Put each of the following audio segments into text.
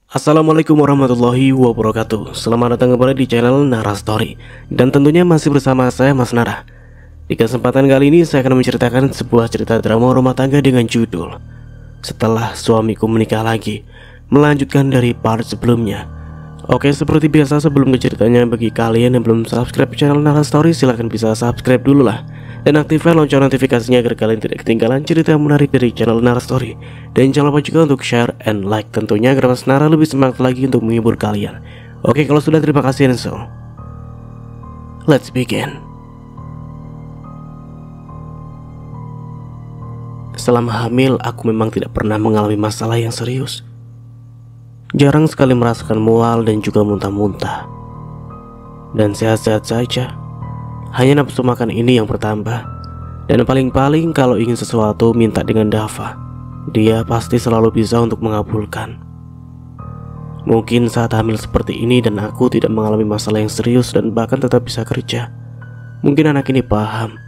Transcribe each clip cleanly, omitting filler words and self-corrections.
Assalamualaikum warahmatullahi wabarakatuh. Selamat datang kembali di channel Nara Story. Dan tentunya masih bersama saya Mas Nara. Di kesempatan kali ini saya akan menceritakan sebuah cerita drama rumah tangga dengan judul Setelah Suamiku Menikah Lagi, melanjutkan dari part sebelumnya. Oke, seperti biasa sebelum ke ceritanya, bagi kalian yang belum subscribe channel Nara Story, silahkan bisa subscribe dulu lah. Dan aktifkan lonceng notifikasinya agar kalian tidak ketinggalan cerita yang menarik dari channel Nara Story. Dan jangan lupa juga untuk share and like tentunya agar Mas Nara lebih semangat lagi untuk menghibur kalian. Oke, kalau sudah terima kasih, and so let's begin. Selama hamil, aku memang tidak pernah mengalami masalah yang serius. Jarang sekali merasakan mual dan juga muntah-muntah. Dan sehat-sehat saja. Hanya nafsu makan ini yang bertambah. Dan paling-paling kalau ingin sesuatu minta dengan Dava. Dia pasti selalu bisa untuk mengabulkan. Mungkin saat hamil seperti ini dan aku tidak mengalami masalah yang serius dan bahkan tetap bisa kerja, mungkin anak ini paham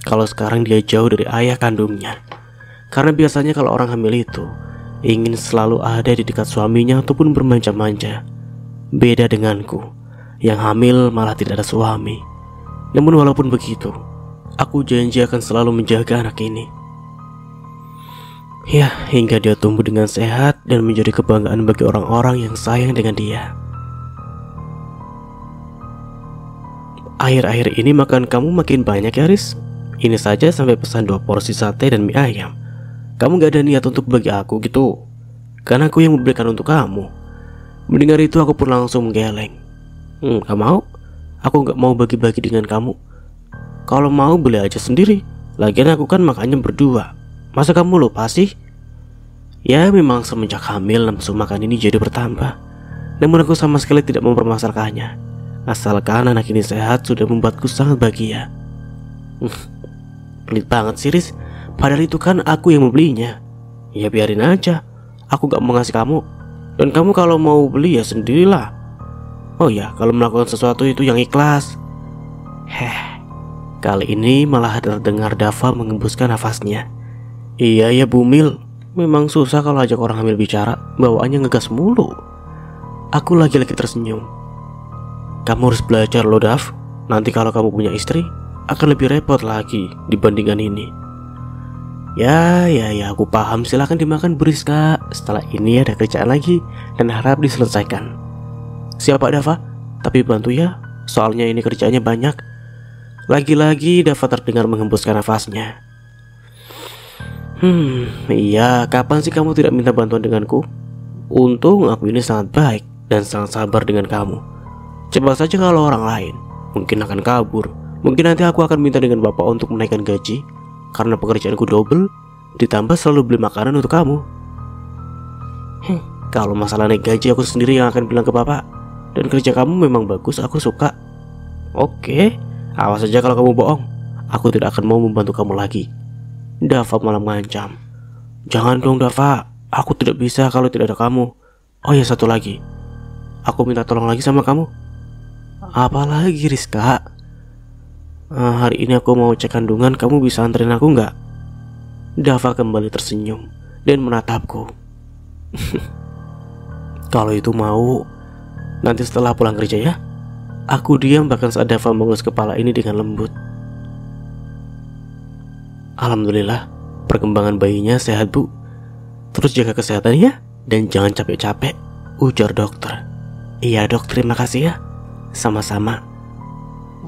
kalau sekarang dia jauh dari ayah kandungnya. Karena biasanya kalau orang hamil itu ingin selalu ada di dekat suaminya ataupun bermanja-manja. Beda denganku, yang hamil malah tidak ada suami. Namun walaupun begitu, aku janji akan selalu menjaga anak ini. Ya, hingga dia tumbuh dengan sehat dan menjadi kebanggaan bagi orang-orang yang sayang dengan dia. Akhir-akhir ini makan kamu makin banyak ya, Riz. Ini saja sampai pesan 2 porsi sate dan mie ayam. Kamu gak ada niat untuk bagi aku gitu? Karena aku yang memberikan untuk kamu. Mendengar itu aku pun langsung menggeleng. Gak mau? Aku gak mau bagi-bagi dengan kamu. Kalau mau beli aja sendiri. Lagian aku kan makannya berdua. Masa kamu lupa sih? Ya memang semenjak hamil nafsu makan ini jadi bertambah. Namun aku sama sekali tidak mempermasalahkannya. Asalkan anak ini sehat sudah membuatku sangat bahagia. Pelit banget sih, Riz. Padahal itu kan aku yang membelinya. Ya biarin aja. Aku gak mau ngasih kamu. Dan kamu kalau mau beli ya sendirilah. Oh ya, kalau melakukan sesuatu itu yang ikhlas. Kali ini malah terdengar Dava mengembuskan nafasnya. Iya ya Bumil, memang susah kalau ajak orang hamil bicara, bawaannya ngegas mulu. Aku lagi-lagi tersenyum. Kamu harus belajar loh Dav. Nanti kalau kamu punya istri, akan lebih repot lagi dibandingkan ini. Ya, aku paham, silahkan dimakan Briska. Setelah ini ada kerjaan lagi dan harap diselesaikan. Siap Pak Dava, tapi bantu ya, soalnya ini kerjaannya banyak. Lagi-lagi Dava terdengar menghembuskan nafasnya. Iya, kapan sih kamu tidak minta bantuan denganku? Untung aku ini sangat baik dan sangat sabar dengan kamu. Coba saja kalau orang lain, mungkin akan kabur. Mungkin nanti aku akan minta dengan bapak untuk menaikkan gaji, karena pekerjaanku double, ditambah selalu beli makanan untuk kamu. Kalau masalah naik gaji aku sendiri yang akan bilang ke bapak. Dan kerja kamu memang bagus, aku suka. Oke, awas saja kalau kamu bohong. Aku tidak akan mau membantu kamu lagi. Dava malah mengancam. Jangan dong Dava, aku tidak bisa kalau tidak ada kamu. Oh ya, satu lagi, aku minta tolong lagi sama kamu. Apa lagi Rizka? Hari ini aku mau cek kandungan, kamu bisa anterin aku nggak? Dava kembali tersenyum dan menatapku. Kalau itu mau, nanti setelah pulang kerja ya. Aku diam bahkan saat Dava mengelus kepala ini dengan lembut. Alhamdulillah, perkembangan bayinya sehat bu. Terus jaga kesehatan ya, dan jangan capek-capek, ujar dokter. Iya dok, terima kasih ya. Sama-sama.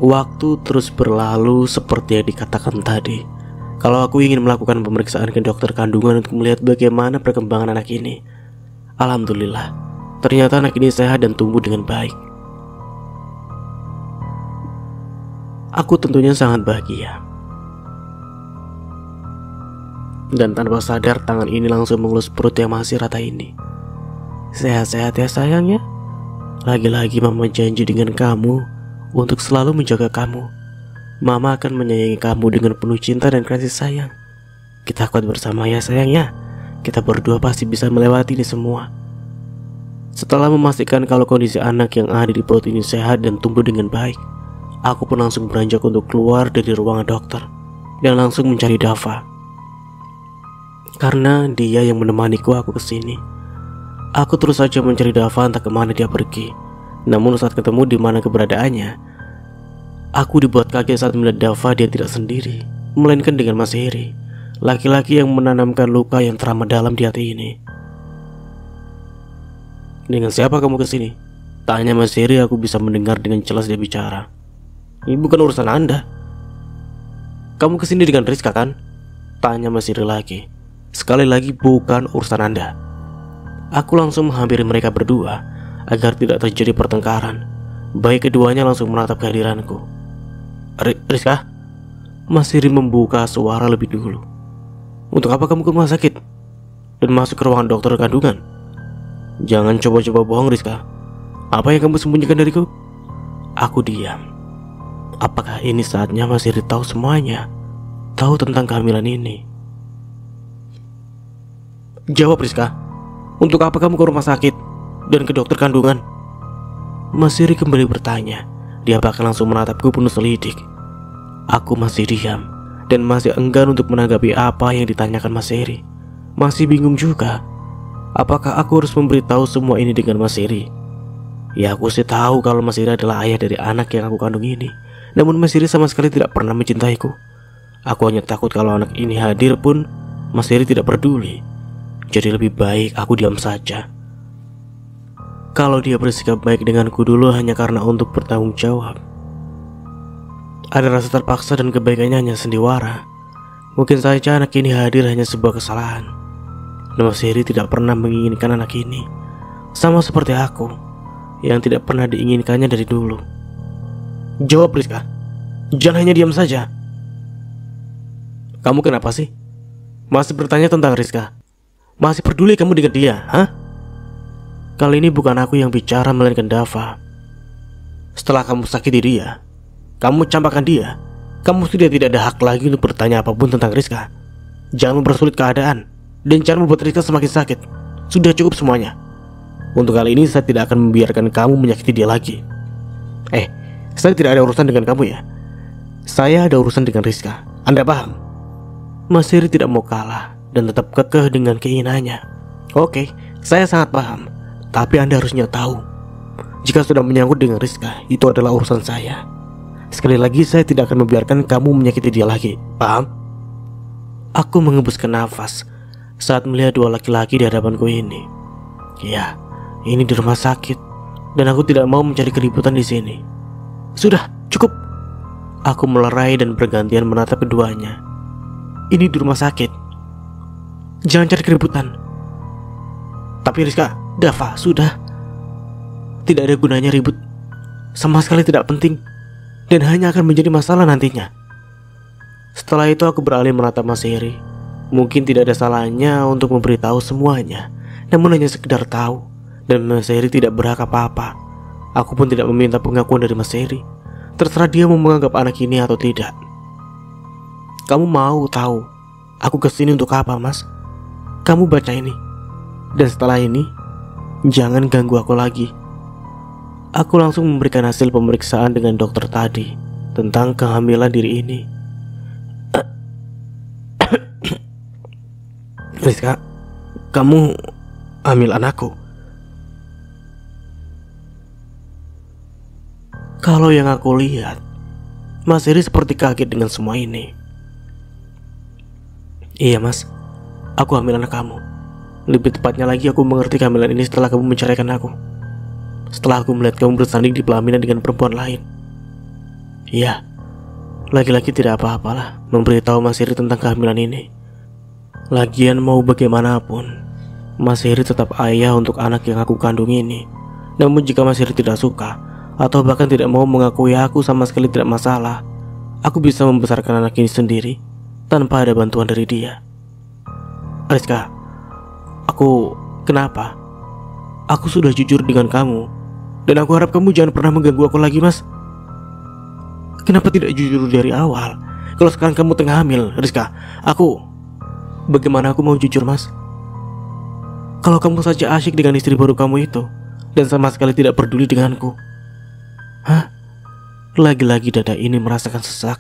Waktu terus berlalu seperti yang dikatakan tadi. Kalau aku ingin melakukan pemeriksaan ke dokter kandungan untuk melihat bagaimana perkembangan anak ini, alhamdulillah, ternyata anak ini sehat dan tumbuh dengan baik. Aku tentunya sangat bahagia. Dan tanpa sadar tangan ini langsung mengelus perut yang masih rata ini. Sehat-sehat ya sayang ya. Lagi-lagi mama janji dengan kamu untuk selalu menjaga kamu. Mama akan menyayangi kamu dengan penuh cinta dan kasih sayang. Kita kuat bersama ya sayang ya. Kita berdua pasti bisa melewati ini semua. Setelah memastikan kalau kondisi anak yang ada di perut ini sehat dan tumbuh dengan baik, aku pun langsung beranjak untuk keluar dari ruangan dokter dan langsung mencari Dava. Karena dia yang menemaniku aku kesini. Aku terus saja mencari Dava entah kemana dia pergi. Namun saat ketemu di mana keberadaannya, aku dibuat kaget saat melihat Dava dia tidak sendiri, melainkan dengan Mas Heri, laki-laki yang menanamkan luka yang teramat dalam di hati ini. "Dengan siapa kamu kesini?" tanya Mas Heri. Aku bisa mendengar dengan jelas dia bicara. "Ini bukan urusan Anda." "Kamu kesini dengan Rizka kan?" tanya Mas Heri lagi. "Sekali lagi, bukan urusan Anda." Aku langsung menghampiri mereka berdua agar tidak terjadi pertengkaran. Baik keduanya langsung menatap kehadiranku. Rizka?" Mas Heri membuka suara lebih dulu. "Untuk apa kamu ke rumah sakit dan masuk ke ruangan dokter kandungan? Jangan coba-coba bohong, Rizka. Apa yang kamu sembunyikan dariku?" Aku diam. Apakah ini saatnya Mas Heri tahu semuanya? Tahu tentang kehamilan ini? "Jawab, Rizka. Untuk apa kamu ke rumah sakit dan ke dokter kandungan?" Mas Heri kembali bertanya. Dia bahkan langsung menatapku penuh selidik. Aku masih diam dan masih enggan untuk menanggapi apa yang ditanyakan Mas Heri. Masih bingung juga. Apakah aku harus memberitahu semua ini dengan Mas Heri? Ya, aku sih tahu kalau Mas Heri adalah ayah dari anak yang aku kandung ini. Namun Mas Heri sama sekali tidak pernah mencintaiku. Aku hanya takut kalau anak ini hadir pun Mas Heri tidak peduli. Jadi lebih baik aku diam saja. Kalau dia bersikap baik denganku dulu hanya karena untuk bertanggung jawab, ada rasa terpaksa dan kebaikannya hanya sendiwara. Mungkin saja anak ini hadir hanya sebuah kesalahan. Dan Mas Heri tidak pernah menginginkan anak ini, sama seperti aku yang tidak pernah diinginkannya dari dulu. "Jawab, Rizka. Jangan hanya diam saja." "Kamu kenapa sih? Masih bertanya tentang Rizka? Masih peduli kamu dengan dia, hah?" Kali ini bukan aku yang bicara melainkan Dava. "Setelah kamu sakiti dia, kamu campakkan dia, kamu sudah tidak ada hak lagi untuk bertanya apapun tentang Rizka. Jangan mempersulit keadaan dan jangan membuat Rizka semakin sakit. Sudah cukup semuanya. Untuk kali ini saya tidak akan membiarkan kamu menyakiti dia lagi." Saya tidak ada urusan dengan kamu ya. Saya ada urusan dengan Rizka. Anda paham?" Mas Heri tidak mau kalah dan tetap kekeh dengan keinginannya. "Oke, saya sangat paham. Tapi Anda harusnya tahu, jika sudah menyangkut dengan Rizka, itu adalah urusan saya. Sekali lagi, saya tidak akan membiarkan kamu menyakiti dia lagi. Paham?" Aku mengembuskan nafas saat melihat dua laki-laki di hadapanku ini. Ya, ini di rumah sakit dan aku tidak mau mencari keributan di sini. "Sudah, cukup." Aku melerai dan bergantian menatap keduanya. "Ini di rumah sakit. Jangan cari keributan." "Tapi Rizka, Dava, sudah. Tidak ada gunanya ribut. Sama sekali tidak penting dan hanya akan menjadi masalah nantinya." Setelah itu aku beralih menatap Mas Heri. Mungkin tidak ada salahnya untuk memberitahu semuanya, namun hanya sekedar tahu. Dan Mas Heri tidak berhak apa-apa. Aku pun tidak meminta pengakuan dari Mas Heri. Terserah dia mau menganggap anak ini atau tidak. "Kamu mau tahu aku kesini untuk apa, Mas? Kamu baca ini. Dan setelah ini, jangan ganggu aku lagi." Aku langsung memberikan hasil pemeriksaan dengan dokter tadi tentang kehamilan diri ini. "Rizka, kamu hamil anakku." Kalau yang aku lihat, Mas Heri seperti kaget dengan semua ini. "Iya, Mas, aku hamil anak kamu. Lebih tepatnya lagi, aku mengerti kehamilan ini setelah kamu menceraikan aku. Setelah aku melihat kamu bersanding di pelaminan dengan perempuan lain." "Iya, laki-laki tidak apa-apalah memberitahu Mas Heri tentang kehamilan ini. Lagian mau bagaimanapun, Mas Heri tetap ayah untuk anak yang aku kandung ini. Namun jika Mas Heri tidak suka atau bahkan tidak mau mengakui aku, sama sekali tidak masalah. Aku bisa membesarkan anak ini sendiri tanpa ada bantuan dari dia." "Rizka, kenapa? Aku sudah jujur dengan kamu dan aku harap kamu jangan pernah mengganggu aku lagi, Mas. Kenapa tidak jujur dari awal? Kalau sekarang kamu tengah hamil, Rizka, bagaimana aku mau jujur, Mas? Kalau kamu saja asyik dengan istri baru kamu itu dan sama sekali tidak peduli denganku." Hah? Lagi-lagi dada ini merasakan sesak.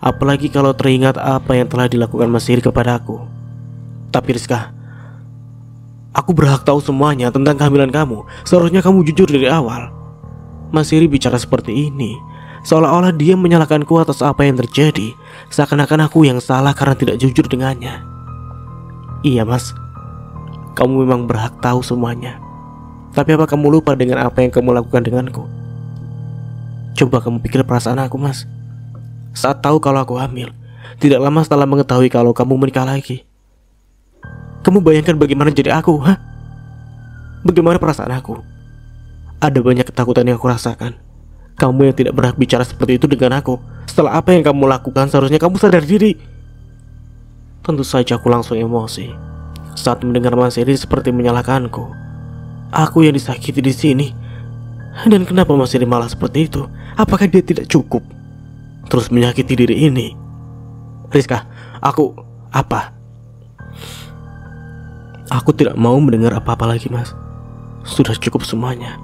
Apalagi kalau teringat apa yang telah dilakukan Mas Heri kepadaku. "Tapi Rizka, Aku berhak tahu semuanya tentang kehamilan kamu. Seharusnya kamu jujur dari awal. Mas Heri bicara seperti ini, seolah-olah dia menyalahkanku atas apa yang terjadi, seakan-akan aku yang salah karena tidak jujur dengannya. Iya mas, kamu memang berhak tahu semuanya. Tapi apa kamu lupa dengan apa yang kamu lakukan denganku? Coba kamu pikir perasaan aku mas. Saat tahu kalau aku hamil, tidak lama setelah mengetahui kalau kamu menikah lagi. Kamu bayangkan bagaimana jadi aku, ha? Bagaimana perasaan aku? Ada banyak ketakutan yang aku rasakan. Kamu yang tidak berhak bicara seperti itu dengan aku. Setelah apa yang kamu lakukan, seharusnya kamu sadar diri. Tentu saja aku langsung emosi saat mendengar Mas Heri seperti menyalahkanku. Aku yang disakiti di sini. Dan kenapa Mas Heri malah seperti itu? Apakah dia tidak cukup terus menyakiti diri ini? Rizka, apa? Aku tidak mau mendengar apa-apa lagi mas. Sudah cukup semuanya.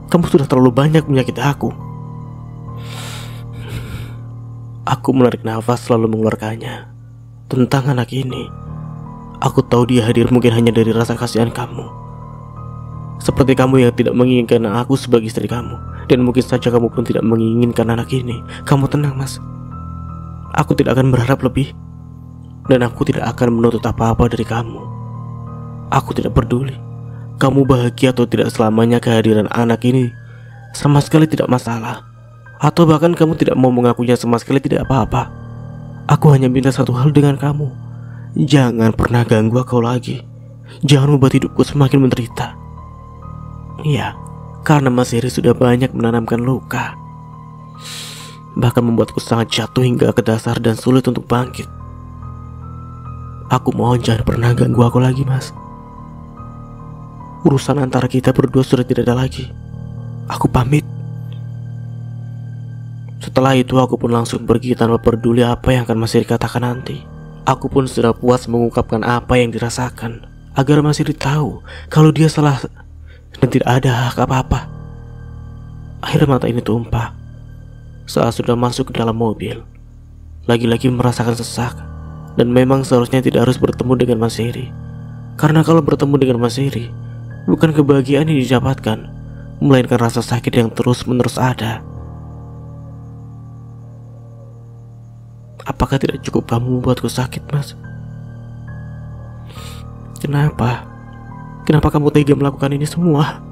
Kamu sudah terlalu banyak menyakiti aku. Aku menarik nafas lalu mengeluarkannya. Tentang anak ini, aku tahu dia hadir mungkin hanya dari rasa kasihan kamu. Seperti kamu yang tidak menginginkan aku sebagai istri kamu. Dan mungkin saja kamu pun tidak menginginkan anak ini. Kamu tenang mas. Aku tidak akan berharap lebih. Dan aku tidak akan menuntut apa-apa dari kamu. Aku tidak peduli kamu bahagia atau tidak selamanya kehadiran anak ini sama sekali tidak masalah. Atau bahkan kamu tidak mau mengakuinya sama sekali tidak apa-apa. Aku hanya minta satu hal dengan kamu. Jangan pernah ganggu aku lagi. Jangan membuat hidupku semakin menderita. Iya, karena Mas Heri sudah banyak menanamkan luka. Bahkan membuatku sangat jatuh hingga ke dasar dan sulit untuk bangkit. Aku mohon jangan pernah ganggu aku lagi mas. Urusan antara kita berdua sudah tidak ada lagi. Aku pamit. Setelah itu aku pun langsung pergi tanpa peduli apa yang akan Mas Heri katakan nanti. Aku pun sudah puas mengungkapkan apa yang dirasakan, agar Mas Heri tahu kalau dia salah dan tidak ada hak apa-apa. Akhir mata ini tumpah saat sudah masuk ke dalam mobil. Lagi-lagi merasakan sesak. Dan memang seharusnya tidak harus bertemu dengan Mas Heri. Karena kalau bertemu dengan Mas Heri, bukan kebahagiaan yang didapatkan, melainkan rasa sakit yang terus-menerus ada. Apakah tidak cukup kamu membuatku sakit mas? Kenapa? Kenapa kamu tega melakukan ini semua?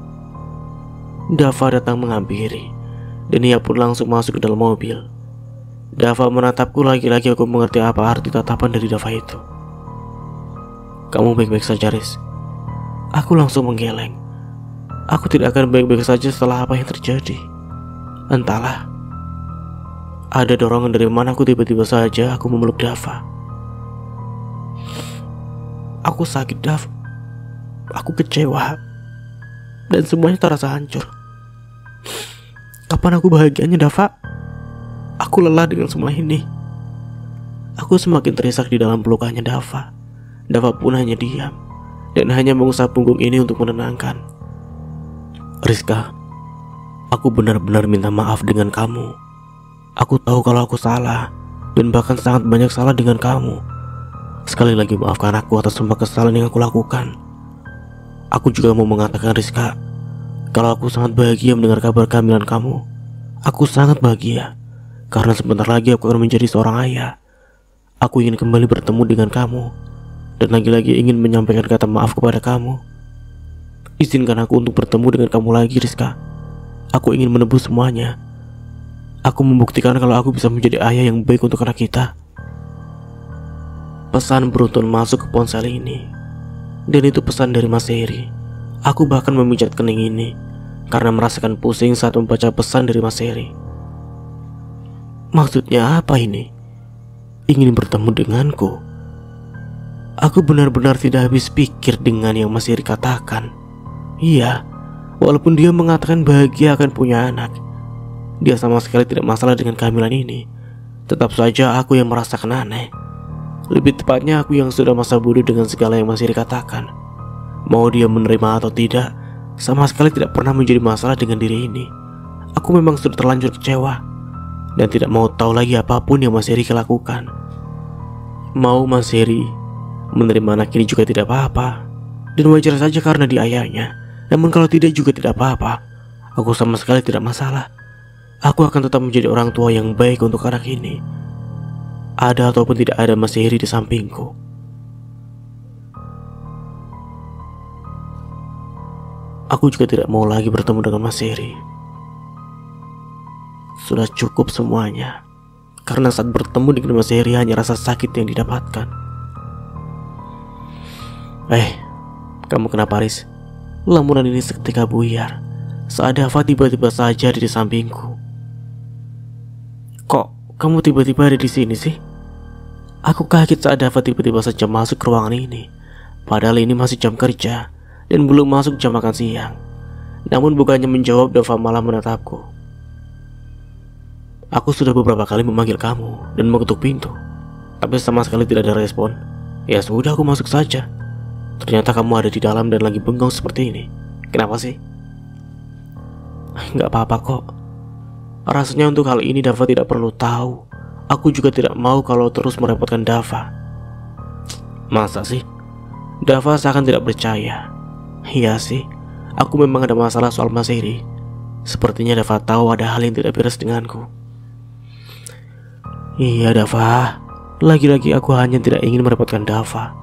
Dava datang menghampiri, dan ia pun langsung masuk ke dalam mobil. Dava menatapku, lagi-lagi aku mengerti apa arti tatapan dari Dava itu. Kamu baik-baik saja, Riz? Aku langsung menggeleng. Aku tidak akan baik-baik saja setelah apa yang terjadi. Entahlah. Ada dorongan dari mana aku tiba-tiba saja aku memeluk Dava. Aku sakit, Dav. Aku kecewa. Dan semuanya terasa hancur. Kapan aku bahagianya, Dava? Aku lelah dengan semua ini. Aku semakin terisak di dalam pelukannya Dava. Dava pun hanya diam dan hanya mengusap punggung ini untuk menenangkan. Rizka, aku benar-benar minta maaf dengan kamu. Aku tahu kalau aku salah dan bahkan sangat banyak salah dengan kamu. Sekali lagi maafkan aku atas semua kesalahan yang aku lakukan. Aku juga mau mengatakan Rizka, kalau aku sangat bahagia mendengar kabar kehamilan kamu. Aku sangat bahagia. Karena sebentar lagi aku akan menjadi seorang ayah. Aku ingin kembali bertemu dengan kamu. Dan lagi-lagi ingin menyampaikan kata maaf kepada kamu. Izinkan aku untuk bertemu dengan kamu lagi Rizka. Aku ingin menebus semuanya. Aku membuktikan kalau aku bisa menjadi ayah yang baik untuk anak kita. Pesan beruntun masuk ke ponsel ini. Dan itu pesan dari Mas Heri. Aku bahkan memijat kening ini karena merasakan pusing saat membaca pesan dari Mas Heri. Maksudnya apa ini? Ingin bertemu denganku? Aku benar-benar tidak habis pikir dengan yang Mas Heri katakan. Iya, walaupun dia mengatakan bahagia akan punya anak, dia sama sekali tidak masalah dengan kehamilan ini. Tetap saja aku yang merasakan aneh. Lebih tepatnya aku yang sudah masa bodoh dengan segala yang Mas Heri katakan. Mau dia menerima atau tidak, sama sekali tidak pernah menjadi masalah dengan diri ini. Aku memang sudah terlanjur kecewa dan tidak mau tahu lagi apapun yang Mas Heri lakukan. Mau Mas Heri menerima anak ini juga tidak apa-apa. Dan wajar saja karena dia ayahnya. Namun kalau tidak juga tidak apa-apa. Aku sama sekali tidak masalah. Aku akan tetap menjadi orang tua yang baik untuk anak ini. Ada ataupun tidak ada Mas Heri di sampingku. Aku juga tidak mau lagi bertemu dengan Mas Heri. Sudah cukup semuanya. Karena saat bertemu dengan Mas Heri hanya rasa sakit yang didapatkan. Kamu kenapa, Riz? Lamunan ini seketika buyar saat Dava tiba-tiba saja ada di sampingku. Kok kamu tiba-tiba ada di sini sih? Aku kaget saat Dava tiba-tiba saja masuk ke ruangan ini. Padahal ini masih jam kerja dan belum masuk jam makan siang. Namun bukannya menjawab, Dava malah menatapku. Aku sudah beberapa kali memanggil kamu dan mengetuk pintu, tapi sama sekali tidak ada respon. Ya sudah, aku masuk saja. Ternyata kamu ada di dalam dan lagi bengong seperti ini. Kenapa sih? Nggak apa-apa kok. Rasanya untuk hal ini Dava tidak perlu tahu. Aku juga tidak mau kalau terus merepotkan Dava. Masa sih? Dava seakan tidak percaya. Iya sih, aku memang ada masalah soal Mas Heri. Sepertinya Dava tahu ada hal yang tidak beres denganku. Iya Dava, lagi-lagi aku hanya tidak ingin merepotkan Dava.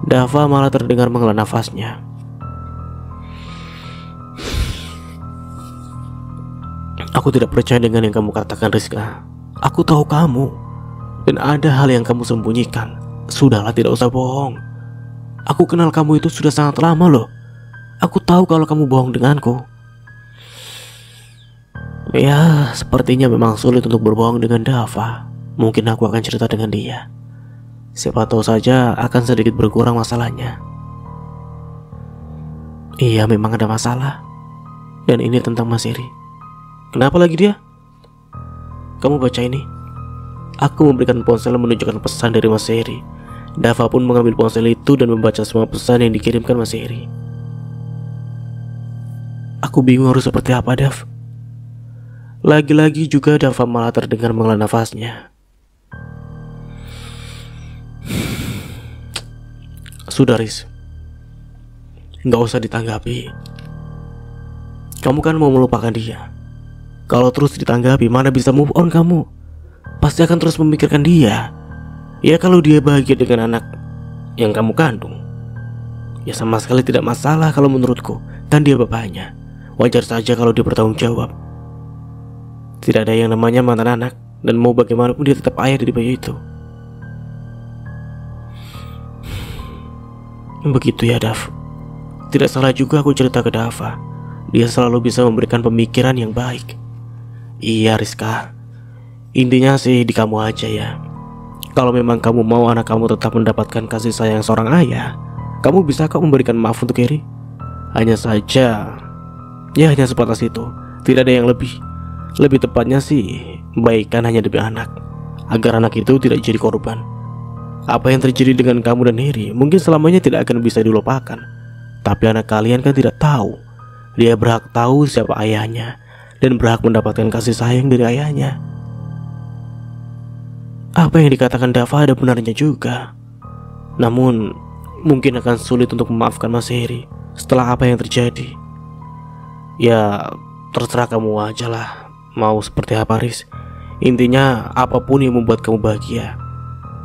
Dava malah terdengar menghela nafasnya. Aku tidak percaya dengan yang kamu katakan, Rizka. Aku tahu kamu, dan ada hal yang kamu sembunyikan. Sudahlah, tidak usah bohong. Aku kenal kamu itu sudah sangat lama loh. Aku tahu kalau kamu bohong denganku. Ya, sepertinya memang sulit untuk berbohong dengan Dava. Mungkin aku akan cerita dengan dia. Siapa tahu saja akan sedikit berkurang masalahnya. Iya, memang ada masalah. Dan ini tentang Mas Heri. Kenapa lagi dia? Kamu baca ini. Aku memberikan ponsel menunjukkan pesan dari Mas Heri. Dava pun mengambil ponsel itu dan membaca semua pesan yang dikirimkan Mas Heri. Aku bingung harus seperti apa, Dav. Lagi-lagi juga Dava malah terdengar menghela nafasnya. Sudah, Riz, nggak usah ditanggapi. Kamu kan mau melupakan dia. Kalau terus ditanggapi, mana bisa move on kamu? Pasti akan terus memikirkan dia. Ya kalau dia bahagia dengan anak yang kamu kandung, ya sama sekali tidak masalah kalau menurutku. Kan dia bapaknya. Wajar saja kalau dia bertanggung jawab. Tidak ada yang namanya mantan anak, dan mau bagaimanapun dia tetap ayah dari bayi itu. Begitu ya, Dav. Tidak salah juga aku cerita ke Dava. Dia selalu bisa memberikan pemikiran yang baik. Iya, Rizka. Intinya sih di kamu aja ya. Kalau memang kamu mau anak kamu tetap mendapatkan kasih sayang seorang ayah, kamu bisa kok memberikan maaf untuk Heri. Hanya saja, ya hanya sebatas itu. Tidak ada yang lebih. Lebih tepatnya sih, baikan hanya demi anak, agar anak itu tidak jadi korban. Apa yang terjadi dengan kamu dan Heri mungkin selamanya tidak akan bisa dilupakan. Tapi anak kalian kan tidak tahu. Dia berhak tahu siapa ayahnya dan berhak mendapatkan kasih sayang dari ayahnya. Apa yang dikatakan Dava ada benarnya juga. Namun mungkin akan sulit untuk memaafkan Mas Heri setelah apa yang terjadi. Ya terserah kamu aja lah, mau seperti apa, Riz. Intinya apapun yang membuat kamu bahagia,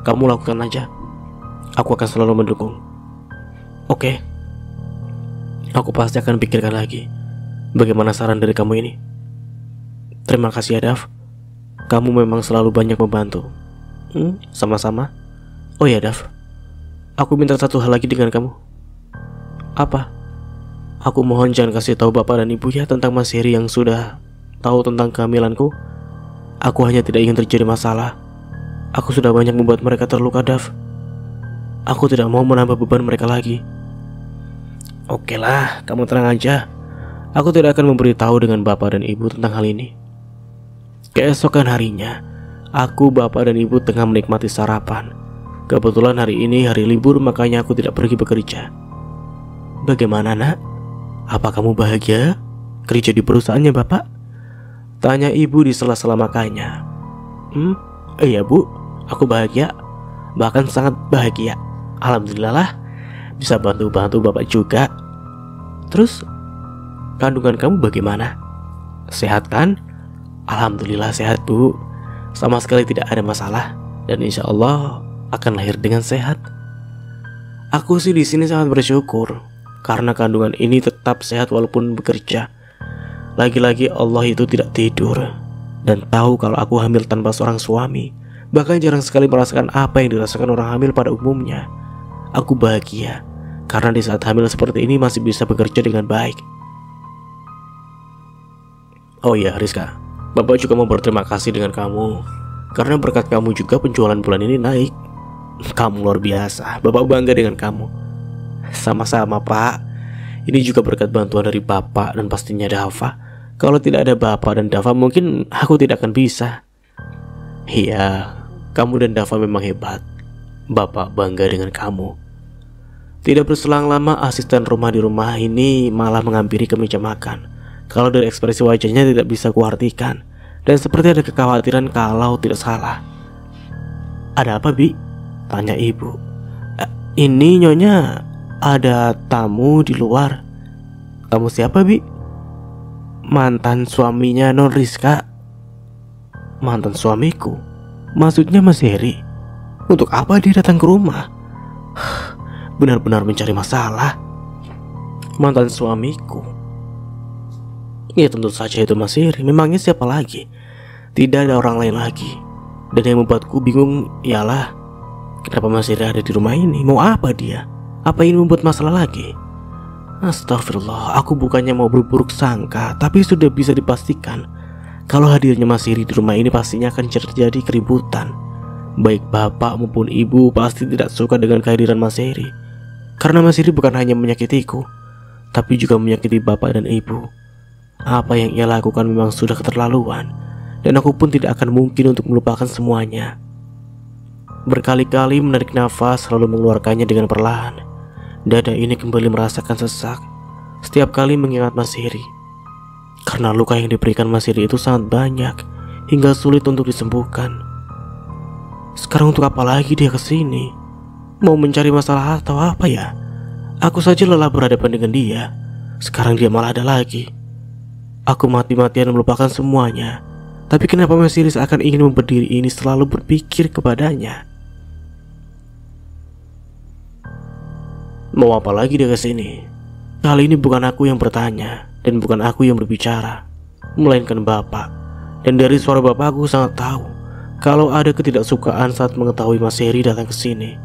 kamu lakukan aja. Aku akan selalu mendukung. Oke. Aku pasti akan pikirkan lagi bagaimana saran dari kamu ini. Terima kasih ya, Dav. Kamu memang selalu banyak membantu. Sama-sama. Oh ya, Dav, aku minta satu hal lagi dengan kamu. Apa? Aku mohon jangan kasih tahu bapak dan ibu ya tentang Mas Heri yang sudah tahu tentang kehamilanku. Aku hanya tidak ingin terjadi masalah. Aku sudah banyak membuat mereka terluka, Dav. Aku tidak mau menambah beban mereka lagi. Oke lah, kamu tenang aja. Aku tidak akan memberitahu dengan bapak dan ibu tentang hal ini. Keesokan harinya, aku, bapak dan ibu tengah menikmati sarapan. Kebetulan hari ini hari libur, makanya aku tidak pergi bekerja. Bagaimana, nak? Apa kamu bahagia kerja di perusahaannya bapak? Tanya ibu di sela-sela makannya. Iya bu, aku bahagia. Bahkan sangat bahagia. Alhamdulillah lah. bisa bantu-bantu bapak juga. Terus kandungan kamu bagaimana? Sehat kan? Alhamdulillah sehat bu, sama sekali tidak ada masalah, dan insya Allah akan lahir dengan sehat. Aku sih di sini sangat bersyukur karena kandungan ini tetap sehat walaupun bekerja. Lagi-lagi Allah itu tidak tidur dan tahu kalau aku hamil tanpa seorang suami. Bahkan jarang sekali merasakan apa yang dirasakan orang hamil pada umumnya. Aku bahagia karena di saat hamil seperti ini masih bisa bekerja dengan baik. Oh iya Rizka, Bapak juga mau berterima kasih dengan kamu karena berkat kamu juga penjualan bulan ini naik. Kamu luar biasa, Bapak bangga dengan kamu. Sama-sama Pak. Ini juga berkat bantuan dari Bapak dan pastinya Dava. Kalau tidak ada Bapak dan Dava mungkin aku tidak akan bisa. Iya, kamu dan Dava memang hebat. Bapak bangga dengan kamu. Tidak berselang lama asisten rumah di rumah ini malah menghampiri ke meja makan. Kalau dari ekspresi wajahnya tidak bisa kuartikan, dan seperti ada kekhawatiran kalau tidak salah. Ada apa Bi? Tanya ibu. Ini nyonya ada tamu di luar. Kamu siapa Bi? Mantan suaminya Non Rizka. Mantan suamiku? Maksudnya Mas Heri? Untuk apa dia datang ke rumah? Benar-benar mencari masalah. Mantan suamiku? Ya tentu saja itu Mas Heri. Memangnya siapa lagi? Tidak ada orang lain lagi. Dan yang membuatku bingung ialah kenapa Mas Heri ada di rumah ini? Mau apa dia? Apa ini membuat masalah lagi? Astagfirullah, aku bukannya mau berburuk sangka, tapi sudah bisa dipastikan kalau hadirnya Mas Heri di rumah ini pastinya akan terjadi keributan. Baik bapak maupun ibu pasti tidak suka dengan kehadiran Mas Heri. Karena Mas Heri bukan hanya menyakitiku, tapi juga menyakiti bapak dan ibu. Apa yang ia lakukan memang sudah keterlaluan, dan aku pun tidak akan mungkin untuk melupakan semuanya. Berkali-kali menarik nafas lalu mengeluarkannya dengan perlahan. Dada ini kembali merasakan sesak setiap kali mengingat Mas Heri. Karena luka yang diberikan Mas Heri itu sangat banyak hingga sulit untuk disembuhkan. Sekarang untuk apa lagi dia kesini? Mau mencari masalah atau apa ya? Aku saja lelah berhadapan dengan dia. Sekarang dia malah ada lagi. Aku mati-matian melupakan semuanya. Tapi kenapa Mas Heri seakan ingin memberdiri ini selalu berpikir kepadanya? Mau apa lagi dia kesini? Kali ini bukan aku yang bertanya dan bukan aku yang berbicara, melainkan bapak. Dan dari suara bapak aku sangat tahu kalau ada ketidaksukaan saat mengetahui Mas Heri datang ke sini.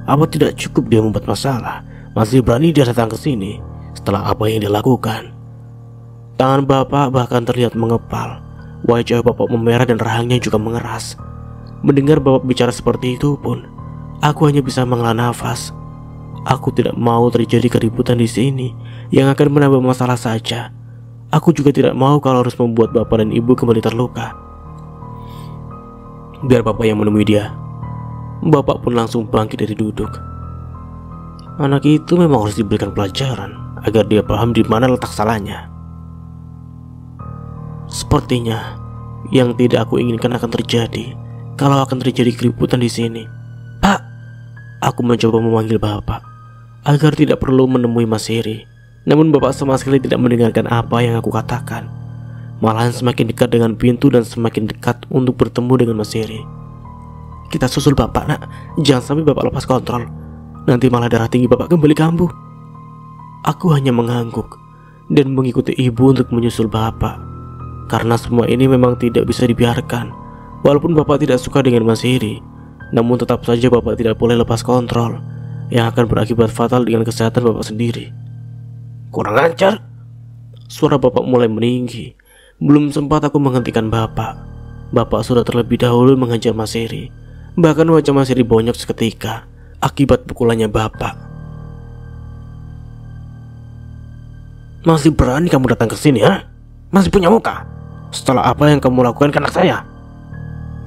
Apa tidak cukup dia membuat masalah, masih berani dia datang ke sini setelah apa yang dia lakukan? Tangan bapak bahkan terlihat mengepal. Wajah bapak memerah dan rahangnya juga mengeras. Mendengar bapak bicara seperti itu pun, aku hanya bisa menghela nafas. Aku tidak mau terjadi keributan di sini yang akan menambah masalah saja. Aku juga tidak mau kalau harus membuat bapak dan ibu kembali terluka. Biar bapak yang menemui dia. Bapak pun langsung bangkit dari duduk. Anak itu memang harus diberikan pelajaran agar dia paham di mana letak salahnya. Sepertinya yang tidak aku inginkan akan terjadi kalau akan terjadi keributan di sini. Pak, aku mencoba memanggil bapak agar tidak perlu menemui Mas Heri. Namun bapak sama sekali tidak mendengarkan apa yang aku katakan. Malahan semakin dekat dengan pintu dan semakin dekat untuk bertemu dengan Mas Heri. Kita susul bapak nak, jangan sampai bapak lepas kontrol. Nanti malah darah tinggi bapak kembali kambuh. Aku hanya mengangguk dan mengikuti ibu untuk menyusul bapak. Karena semua ini memang tidak bisa dibiarkan. Walaupun bapak tidak suka dengan Mas Heri, namun tetap saja bapak tidak boleh lepas kontrol, yang akan berakibat fatal dengan kesehatan bapak sendiri. Kurang ajar. Suara bapak mulai meninggi. Belum sempat aku menghentikan bapak, bapak sudah terlebih dahulu menghajar Mas Heri. Bahkan wajah Mas Heri bonyok seketika akibat pukulannya bapak. Masih berani kamu datang ke sini, ha? Masih punya muka? Setelah apa yang kamu lakukan ke anak saya?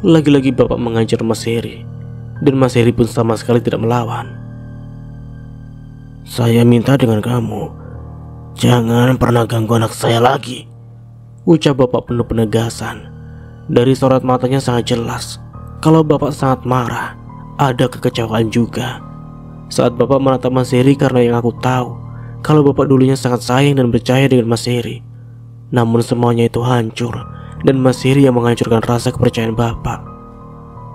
Lagi-lagi bapak mengajar Mas Heri, dan Mas Heri pun sama sekali tidak melawan. Saya minta dengan kamu, jangan pernah ganggu anak saya lagi, ucap bapak penuh penegasan. Dari sorot matanya sangat jelas kalau bapak sangat marah, ada kekecewaan juga. saat Bapak menatap Mas Heri, karena yang aku tahu kalau Bapak dulunya sangat sayang dan percaya dengan Mas Heri. Namun semuanya itu hancur, dan Mas Heri yang menghancurkan rasa kepercayaan Bapak.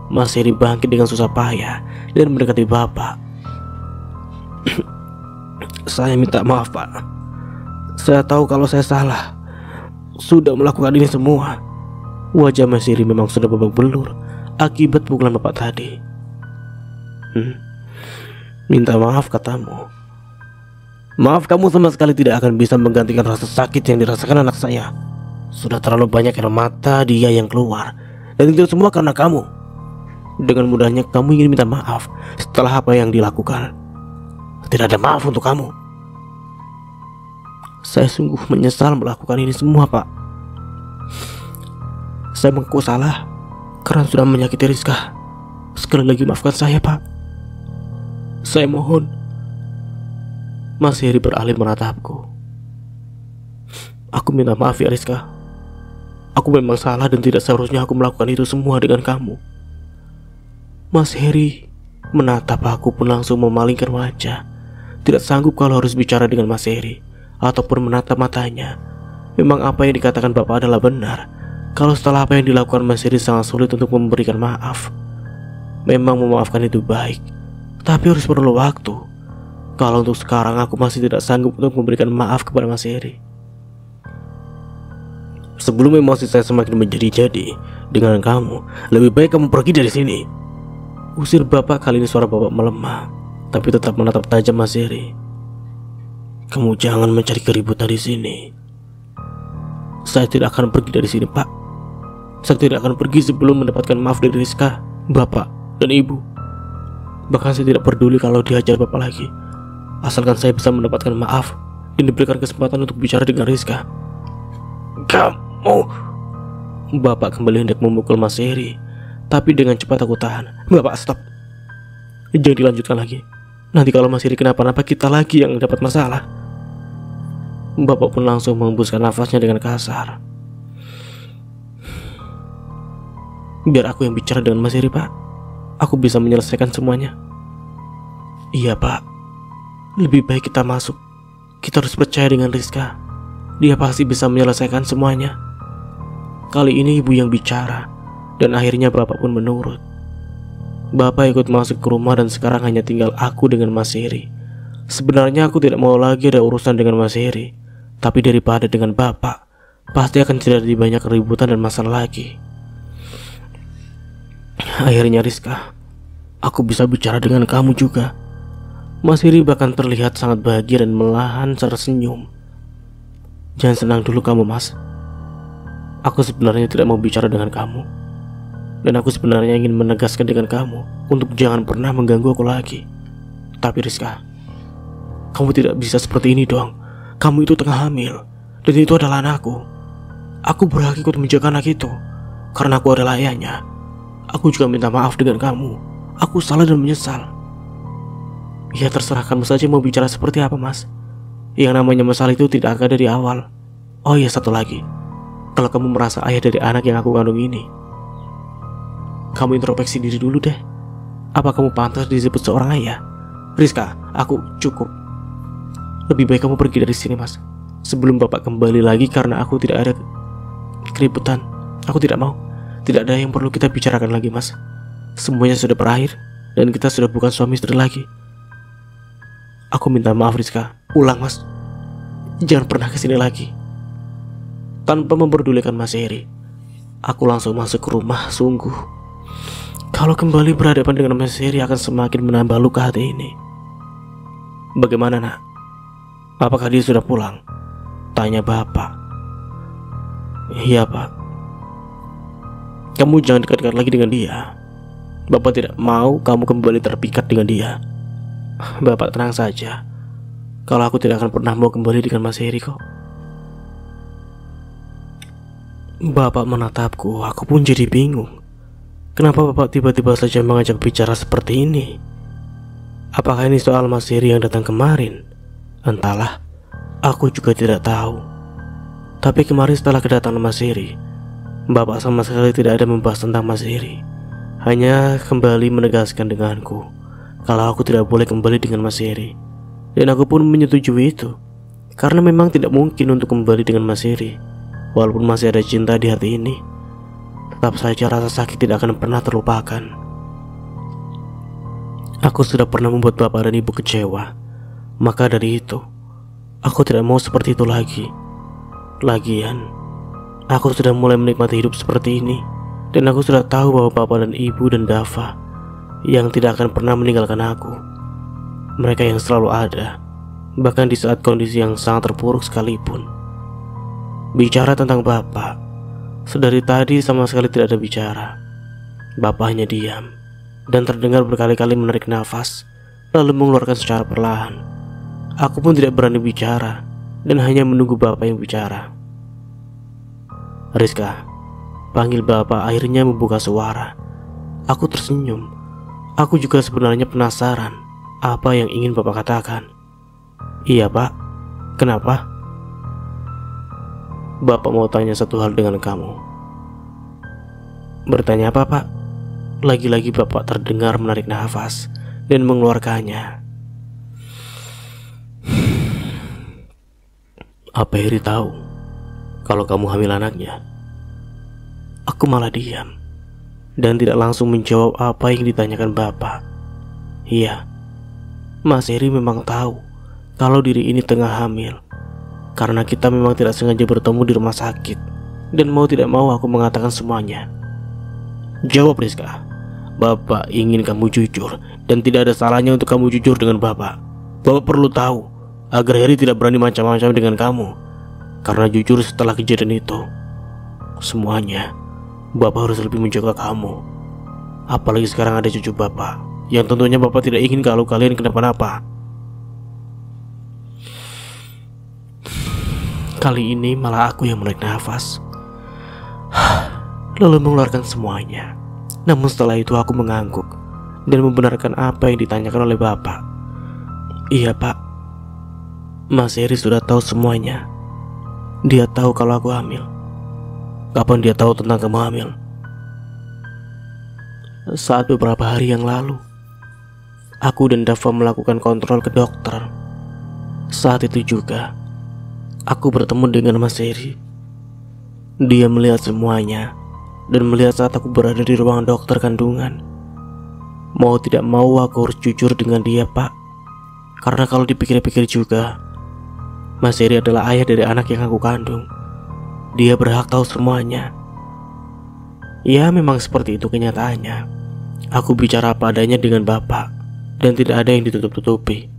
Mas Heri bangkit dengan susah payah dan mendekati Bapak. Saya minta maaf, Pak. Saya tahu kalau saya salah, sudah melakukan ini semua. Wajah Mas Heri memang sudah babak belur akibat pukulan Bapak tadi. Minta maaf katamu. Maaf kamu sama sekali tidak akan bisa menggantikan rasa sakit yang dirasakan anak saya. Sudah terlalu banyak air mata dia yang keluar, dan itu semua karena kamu. Dengan mudahnya kamu ingin minta maaf setelah apa yang dilakukan. Tidak ada maaf untuk kamu. Saya sungguh menyesal melakukan ini semua, Pak. Saya mengaku salah karena sudah menyakiti Rizka. Sekali lagi maafkan saya, Pak. Saya mohon. Mas Heri beralih menatapku. Aku minta maaf ya Rizka. Aku memang salah dan tidak seharusnya aku melakukan itu semua dengan kamu. Mas Heri menatap aku pun langsung memalingkan wajah. Tidak sanggup kalau harus bicara dengan Mas Heri ataupun menatap matanya. Memang apa yang dikatakan Bapak adalah benar. Kalau setelah apa yang dilakukan Mas Heri sangat sulit untuk memberikan maaf. Memang memaafkan itu baik, tapi harus perlu waktu. Kalau untuk sekarang aku masih tidak sanggup untuk memberikan maaf kepada Mas Heri. Sebelum emosi saya semakin menjadi-jadi dengan kamu, lebih baik kamu pergi dari sini. Usir Bapak. Kali ini suara Bapak melemah, tapi tetap menatap tajam Mas Heri. Kamu jangan mencari keributan di sini. Saya tidak akan pergi dari sini, Pak. Saya tidak akan pergi sebelum mendapatkan maaf dari Rizka, Bapak, dan Ibu. Bahkan saya tidak peduli kalau dihajar Bapak lagi, asalkan saya bisa mendapatkan maaf dan diberikan kesempatan untuk bicara dengan Rizka. Kamu... Bapak kembali hendak memukul Mas Heri, tapi dengan cepat aku tahan. Bapak, stop. Jangan dilanjutkan lagi. Nanti kalau Mas Heri kenapa-napa, kita lagi yang dapat masalah. Bapak pun langsung menghembuskan nafasnya dengan kasar. Biar aku yang bicara dengan Mas Heri, Pak. Aku bisa menyelesaikan semuanya. Iya, Pak. Lebih baik kita masuk. Kita harus percaya dengan Rizka. Dia pasti bisa menyelesaikan semuanya. Kali ini ibu yang bicara, dan akhirnya Bapak pun menurut. Bapak ikut masuk ke rumah dan sekarang hanya tinggal aku dengan Mas Heri. Sebenarnya aku tidak mau lagi ada urusan dengan Mas Heri, tapi daripada dengan Bapak, pasti akan terjadi banyak keributan dan masalah lagi. Akhirnya Rizka, aku bisa bicara dengan kamu juga. Mas Heri bahkan terlihat sangat bahagia dan melahan tersenyum. Jangan senang dulu kamu, Mas. Aku sebenarnya tidak mau bicara dengan kamu, dan aku sebenarnya ingin menegaskan dengan kamu untuk jangan pernah mengganggu aku lagi. Tapi Rizka, kamu tidak bisa seperti ini dong. Kamu itu tengah hamil, dan itu adalah anakku. Aku berhak ikut menjaga anak itu, karena aku adalah ayahnya. Aku juga minta maaf dengan kamu. Aku salah dan menyesal. Ya terserah kamu saja mau bicara seperti apa, Mas. Yang namanya masalah itu tidak ada dari awal. Oh iya, satu lagi. Kalau kamu merasa ayah dari anak yang aku kandung ini, kamu introspeksi diri dulu deh. Apa kamu pantas disebut seorang ayah? Rizka, aku cukup. Lebih baik kamu pergi dari sini, Mas, sebelum Bapak kembali lagi karena aku tidak ada keributan. Aku tidak mau. Tidak ada yang perlu kita bicarakan lagi, Mas. Semuanya sudah berakhir dan kita sudah bukan suami istri lagi. Aku minta maaf Rizka. Ulang, Mas. Jangan pernah kesini lagi. Tanpa memperdulikan Mas Heri, aku langsung masuk ke rumah. Sungguh, kalau kembali berhadapan dengan Mas Heri akan semakin menambah luka hati ini. Bagaimana, Nak? Apakah dia sudah pulang? Tanya Bapak. Iya, Pak. Kamu jangan dekat-dekat lagi dengan dia. Bapak tidak mau kamu kembali terpikat dengan dia. Bapak tenang saja. Kalau aku tidak akan pernah mau kembali dengan Mas Heri kok. Bapak menatapku, aku pun jadi bingung. Kenapa Bapak tiba-tiba saja mengajak bicara seperti ini? Apakah ini soal Mas Heri yang datang kemarin? Entahlah, aku juga tidak tahu. Tapi kemarin setelah kedatangan Mas Heri, Bapak sama sekali tidak ada membahas tentang Mas Heri. Hanya kembali menegaskan denganku kalau aku tidak boleh kembali dengan Mas Heri. Dan aku pun menyetujui itu, karena memang tidak mungkin untuk kembali dengan Mas Heri. Walaupun masih ada cinta di hati ini, tetap saja rasa sakit tidak akan pernah terlupakan. Aku sudah pernah membuat bapak dan ibu kecewa. Maka dari itu, aku tidak mau seperti itu lagi. Lagian, aku sudah mulai menikmati hidup seperti ini. Dan aku sudah tahu bahwa bapak dan ibu dan Dava yang tidak akan pernah meninggalkan aku. Mereka yang selalu ada, bahkan di saat kondisi yang sangat terpuruk sekalipun. Bicara tentang bapak, sedari tadi sama sekali tidak ada bicara. Bapak hanya diam dan terdengar berkali-kali menarik nafas, lalu mengeluarkan secara perlahan. Aku pun tidak berani bicara dan hanya menunggu bapak yang bicara. "Rizka," panggil bapak akhirnya membuka suara. Aku tersenyum. Aku juga sebenarnya penasaran apa yang ingin bapak katakan. "Iya pak, kenapa?" "Bapak mau tanya satu hal dengan kamu." "Bertanya apa pak?" Lagi-lagi bapak terdengar menarik nafas dan mengeluarkannya. "Apa Heri tahu kalau kamu hamil anaknya?" Aku malah diam dan tidak langsung menjawab apa yang ditanyakan bapak. Iya, Mas Heri memang tahu kalau diri ini tengah hamil, karena kita memang tidak sengaja bertemu di rumah sakit. Dan mau tidak mau aku mengatakan semuanya. "Jawab Rizka, bapak ingin kamu jujur, dan tidak ada salahnya untuk kamu jujur dengan bapak. Bapak perlu tahu agar Heri tidak berani macam-macam dengan kamu. Karena jujur setelah kejadian itu, semuanya bapak harus lebih menjaga kamu. Apalagi sekarang ada cucu bapak, yang tentunya bapak tidak ingin kalau kalian kenapa-napa." Kali ini malah aku yang menarik nafas, lalu mengeluarkan semuanya. Namun setelah itu aku mengangguk dan membenarkan apa yang ditanyakan oleh bapak. "Iya pak, Mas Heri sudah tahu semuanya. Dia tahu kalau aku hamil." "Kapan dia tahu tentang kamu hamil?" "Saat beberapa hari yang lalu, aku dan Dava melakukan kontrol ke dokter. Saat itu juga aku bertemu dengan Mas Heri. Dia melihat semuanya dan melihat saat aku berada di ruang dokter kandungan. Mau tidak mau aku harus jujur dengan dia pak. Karena kalau dipikir-pikir juga, Mas Heri adalah ayah dari anak yang aku kandung. Dia berhak tahu semuanya." Ya memang seperti itu kenyataannya. Aku bicara apa adanya dengan bapak, dan tidak ada yang ditutup-tutupi.